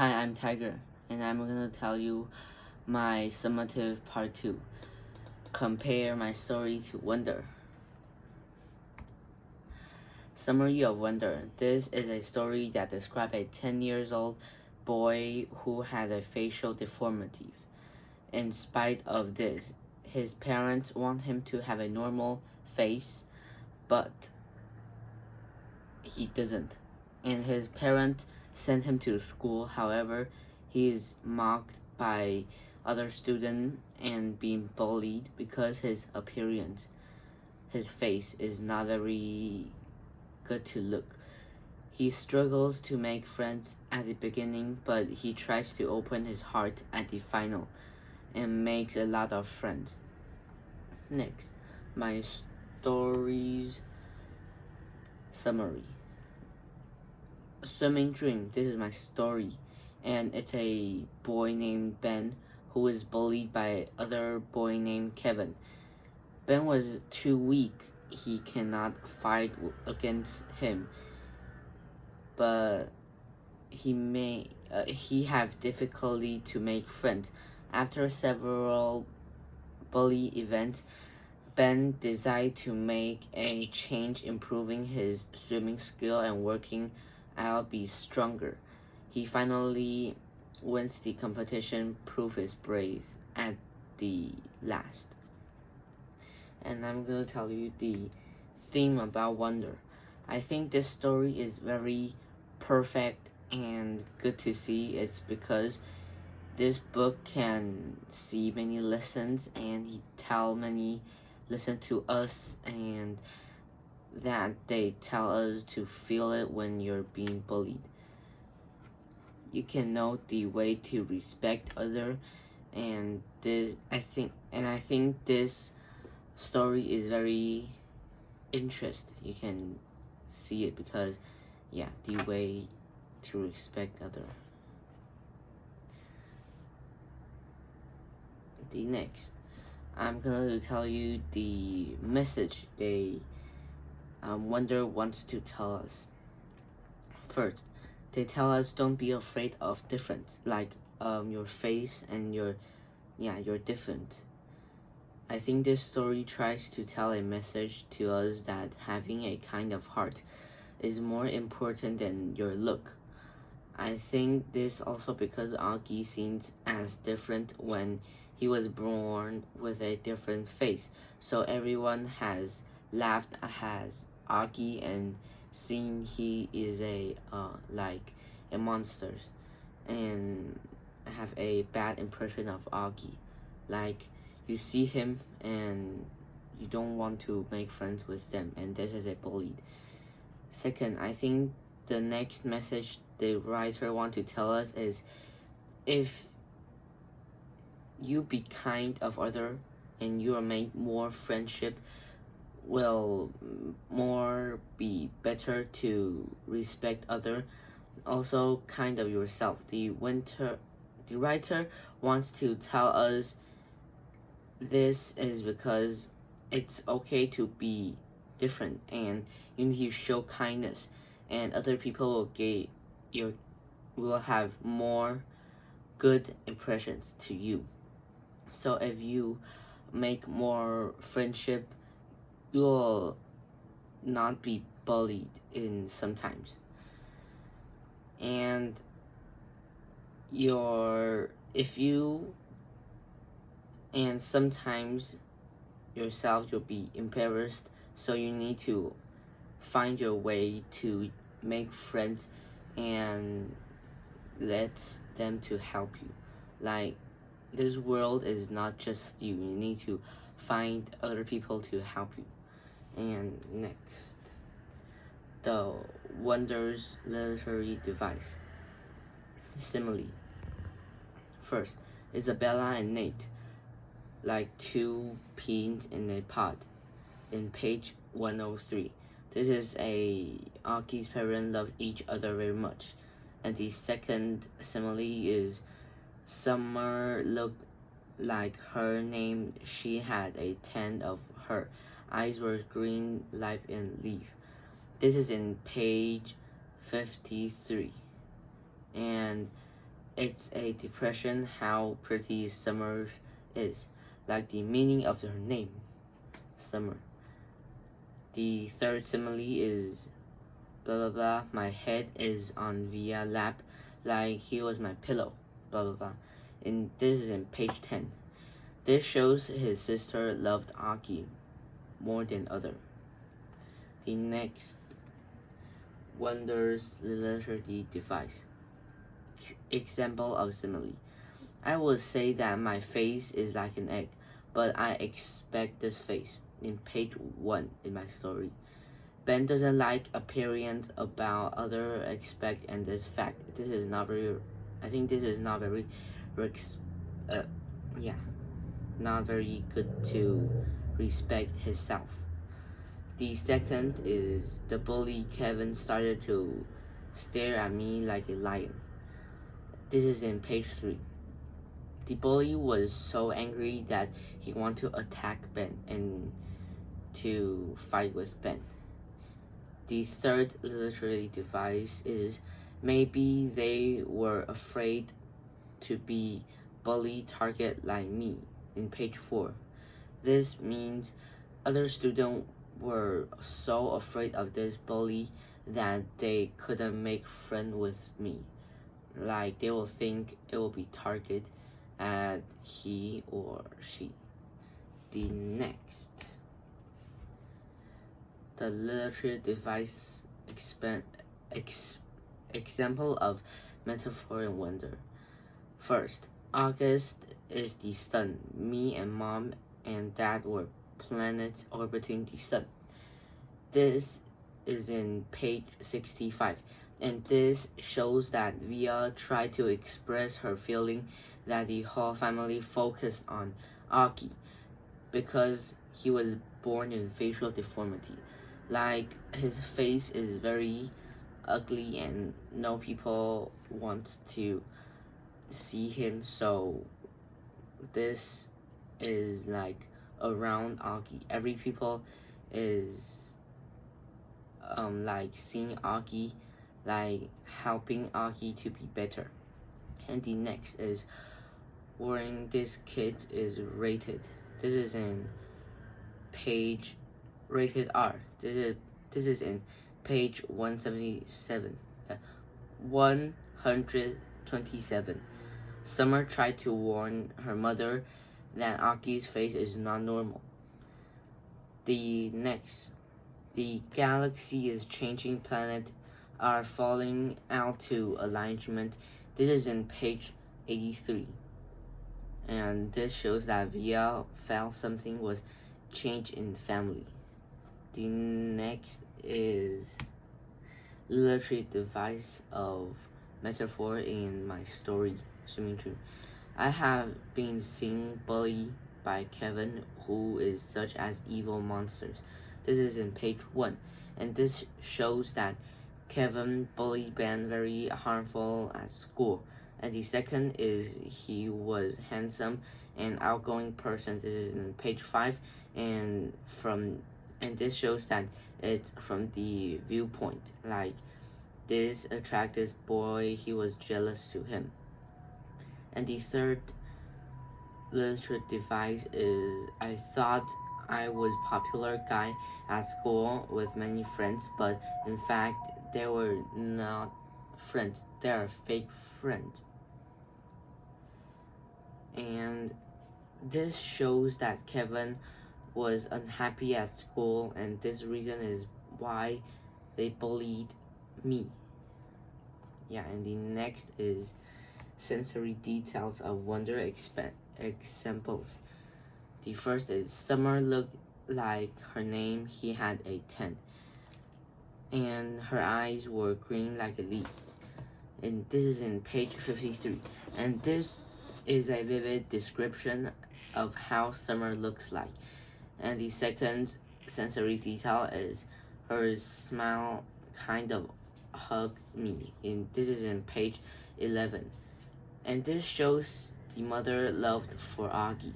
Hi, I'm Tiger, and I'm gonna tell you my summative part 2. Compare my story to Wonder. Summary of Wonder. This is a story that describes a 10 years old boy who had a facial deformity. In spite of this, his parents want him to have a normal face, but he doesn't. And his parents send him to school. However, he is mocked by other students and being bullied because his appearance, his face is not very good to look. He struggles to make friends at the beginning, but he tries to open his heart at the final and makes a lot of friends. Next, my story's summary. Swimming Dream. This is my story, and it's a boy named Ben who is bullied by other boy named Kevin. Ben was too weak. He cannot fight against him, but he have difficulty to make friends. After several bully events, Ben decided to make a change, improving his swimming skill and working out be stronger. He finally wins the competition, prove his brave at the last. And I'm gonna tell you the theme about Wonder. I think this story is very perfect and good to see. It's because this book can see many lessons and he tell many listen to us, and that they tell us to feel it when you're being bullied. You can know the way to respect other, and I think this story is very interesting. You can see it because the way to respect other. The next, I'm gonna tell you the message they Wonder wants to tell us. First, they tell us don't be afraid of difference, like your face and you're different. I think this story tries to tell a message to us that having a kind of heart is more important than your look. I think this also because Augie seems as different when he was born with a different face, so everyone has laughed at Augie and seen he is like a monster, and have a bad impression of Augie. Like, you see him and you don't want to make friends with them, and this is a bully. Second, I think the next message the writer want to tell us is if you be kind of other and you are make more friendship will more be better to respect other, also kind of yourself. The writer wants to tell us this is because it's okay to be different and you need to show kindness, and other people will have more good impressions to you. So if you make more friendship, you'll not be bullied in sometimes, and if you and sometimes yourself you'll be embarrassed, so you need to find your way to make friends and let them to help you. Like, this world is not just you need to find other people to help you. And next, the Wonders literary device. Simile. First, Isabella and Nate, like two peas in a pod, in page 103. This is Aki's parents love each other very much. And the second simile is Summer looked like her name. She had a tan of her eyes were green like a leaf. This is in page 53. And It's a depression how pretty summer is, like the meaning of her name, summer. The third simile is blah blah blah. My head is on Via lap like he was my pillow, blah blah blah. And this is in page 10. This shows his sister loved Aki more than other. The next wonders literary device. Example of simile. I would say that my face is like an egg, but I expect this face in page 1 in my story. Ben doesn't like appearance about other expect and this fact. This is not very. I think this is not very, uh, yeah, not very good to respect himself. The second is the bully Kevin started to stare at me like a lion. This is in page 3. The bully was so angry that he wanted to attack Ben and to fight with Ben. The third literary device is maybe they were afraid to be bully target like me in page 4. This means other students were so afraid of this bully that they couldn't make friend with me. Like they will think it will be target at he or she. The next. The literary device example of metaphor and wonder. First, August is the sun. Me and mom and dad were planets orbiting the sun. This is in page 65, and this shows that Via tried to express her feeling that the whole family focused on Aki because he was born in facial deformity. Like his face is very ugly and no people want to see him, so this is like around Aki. Every people is like seeing Aki, like helping Aki to be better. And the next is wearing this kit is rated. This is in page rated R. This is in page 177. 127. Summer tried to warn her mother that Aki's face is not normal. The next, the galaxy is changing, planets are falling out to alignment. This is in page 83. And this shows that Via felt something was changed in family. The next is literary device of metaphor in my story, Swimming Dream. I have been seen bullied by Kevin, who is such as evil monsters. This is in page 1, and this shows that Kevin bullied Ben very harmful at school. And the second is he was handsome and outgoing person. This is in page 5, and this shows that it's from the viewpoint. Like this attractive boy, he was jealous to him. And the third literary device is I thought I was popular guy at school with many friends, but in fact they were not friends. They are fake friends. And this shows that Kevin was unhappy at school, and this reason is why they bullied me. Yeah, and the next is sensory details of wonder examples. The first is Summer looked like her name. He had a 10, and her eyes were green like a leaf. And this is in page 53. And this is a vivid description of how Summer looks like. And the second sensory detail is her smile kind of hugged me. And this is in page 11. And this shows the mother loved for Augie.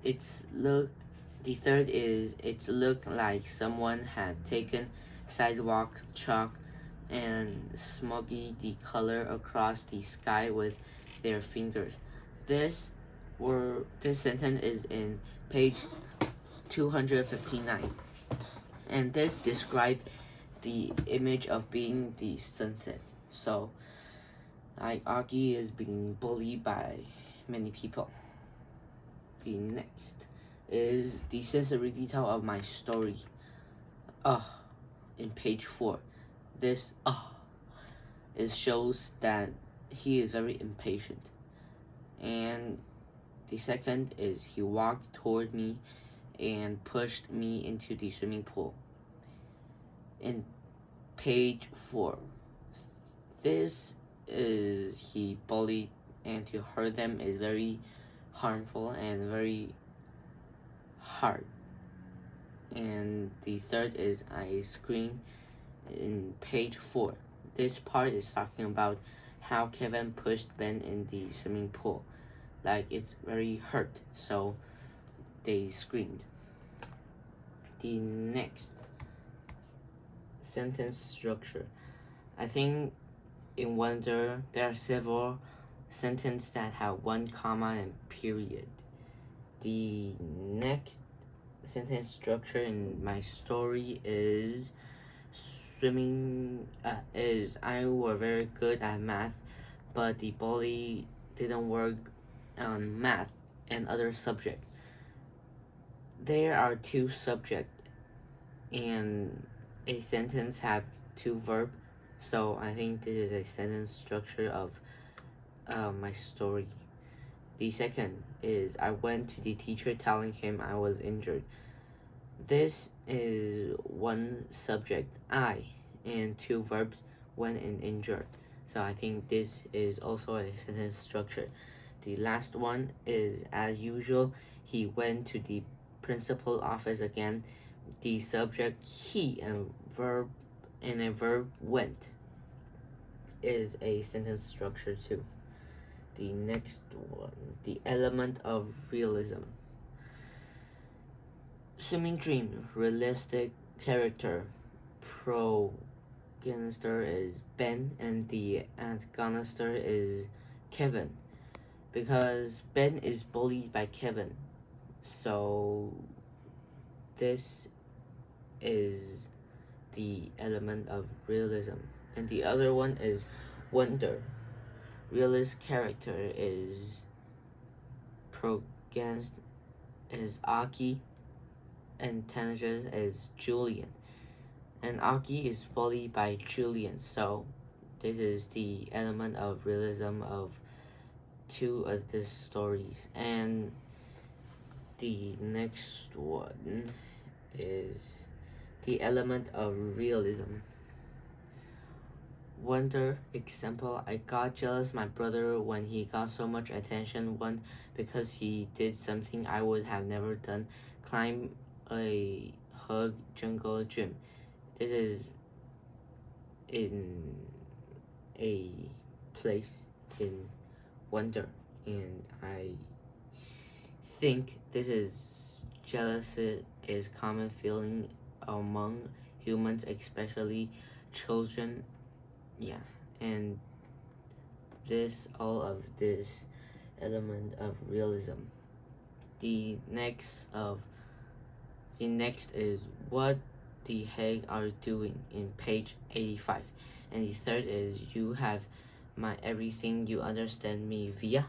The third is it's looked like someone had taken sidewalk chalk and smoggy the color across the sky with their fingers. This this sentence is in page 259, and this describes the image of being the sunset. So, like Aki is being bullied by many people. The next is the sensory detail of my story. In page 4, this it shows that he is very impatient. And the second is he walked toward me and pushed me into the swimming pool. In page 4, this is he bullied, and to hurt them is very harmful and very hard. And the third is I screamed in page 4. This part is talking about how Kevin pushed Ben in the swimming pool. Like it's very hurt, so they screamed. The next sentence structure. I think in Wonder there are several sentences that have one comma and period. The next sentence structure in my story is I were very good at math, but the bully didn't work on math and other subject. There are two subject and a sentence have two verb, so I think this is a sentence structure of my story. The second is I went to the teacher telling him I was injured. This is one subject, I, and two verbs, when and injured. So I think this is also a sentence structure. The last one is, as usual, he went to the principal office again. The subject he and a verb went is a sentence structure too. The next one, the element of realism. Swimming Dream, realistic character. Progenitor is Ben and the antagonist is Kevin. Because Ben is bullied by Kevin. So this is the element of realism. And the other one is Wonder. Realist character is protagonist is Aki and Tanager is Julian. And Aki is bullied by Julian, so this is the element of realism of two of the stories. And the next one is the element of realism. Wonder example, I got jealous my brother when he got so much attention. One, because he did something I would have never done, climb a hug jungle gym. This is in a place in Wonder, and I think this is jealousy is common feeling among humans, especially children. Yeah, and all of this element of realism. The next is what the heck are you doing in page 85, and the third is you have my everything, you understand me via.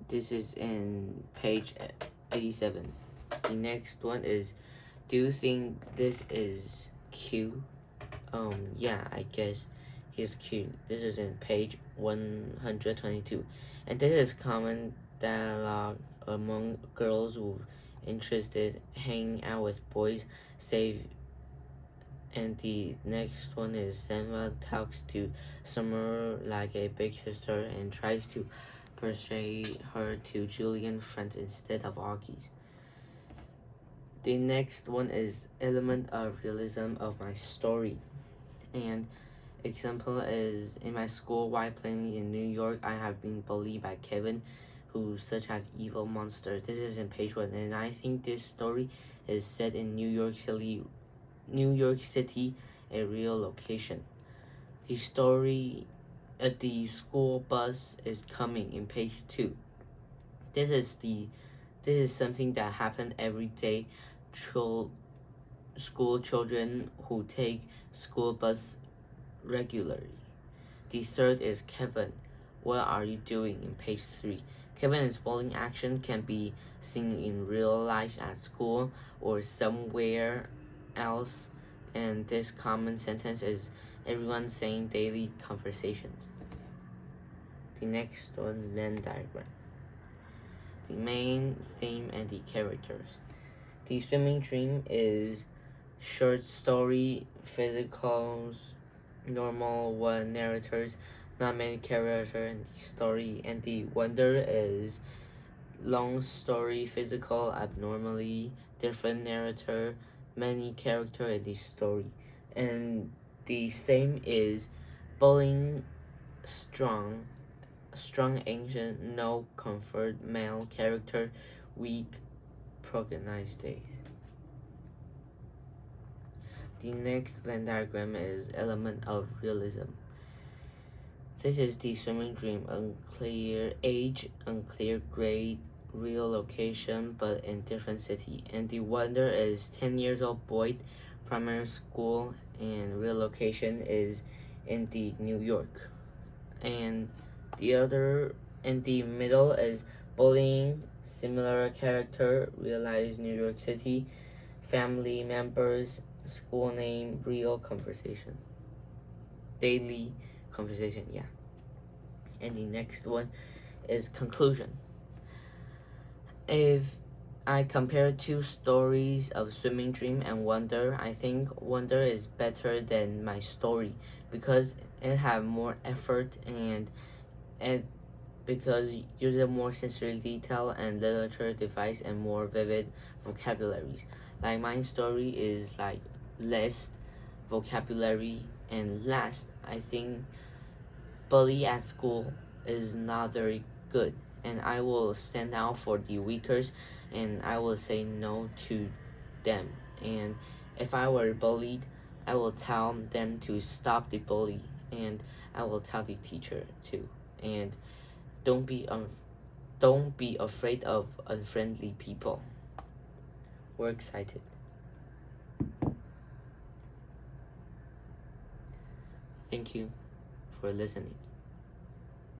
This is in page 87. The next one is, do you think this is cute? Yeah, I guess he's cute. This is in page 122. And this is common dialogue among girls who interested hanging out with boys, save. And the next one is Selma talks to Summer like a big sister and tries to persuade her to Julian friends instead of Augie's. The next one is element of realism of my story. And example is, in my school while playing in New York, I have been bullied by Kevin, who such an evil monster. This is in page 1, and I think this story is set in New York City, a real location. The story at the school bus is coming in page 2. This is something that happened every day. School children who take school bus regularly. The third is Kevin. What are you doing in page 3? Kevin's bullying action can be seen in real life at school or somewhere else, and this common sentence is everyone saying daily conversations. The next one, Venn diagram. The main theme and the characters. The swimming dream is short story, physicals, normal one narrators, not many characters in the story, and the wonder is long story, physical, abnormally different narrator, many character in the story, and the same is bullying, strong, ancient, no comfort, male character, weak, protagonist days. The next Venn diagram is element of realism. This is the swimming dream, unclear age, unclear grade, real location, but in different city. And the wonder is 10 years old boy, primary school, and real location is in the New York. And the other in the middle is bullying, similar character, realized New York City, family members, school name, real conversation. Daily conversation, yeah. And the next one is conclusion. If I compare two stories of Swimming Dream and Wonder, I think Wonder is better than my story because it have more effort and it because uses more sensory detail and literature device and more vivid vocabularies. Like my story is like less vocabulary, and last, I think bully at school is not very good, and I will stand out for the weakers and I will say no to them. And if I were bullied, I will tell them to stop the bully, and I will tell the teacher too. And don't be afraid of unfriendly people. We're excited. Thank you for listening.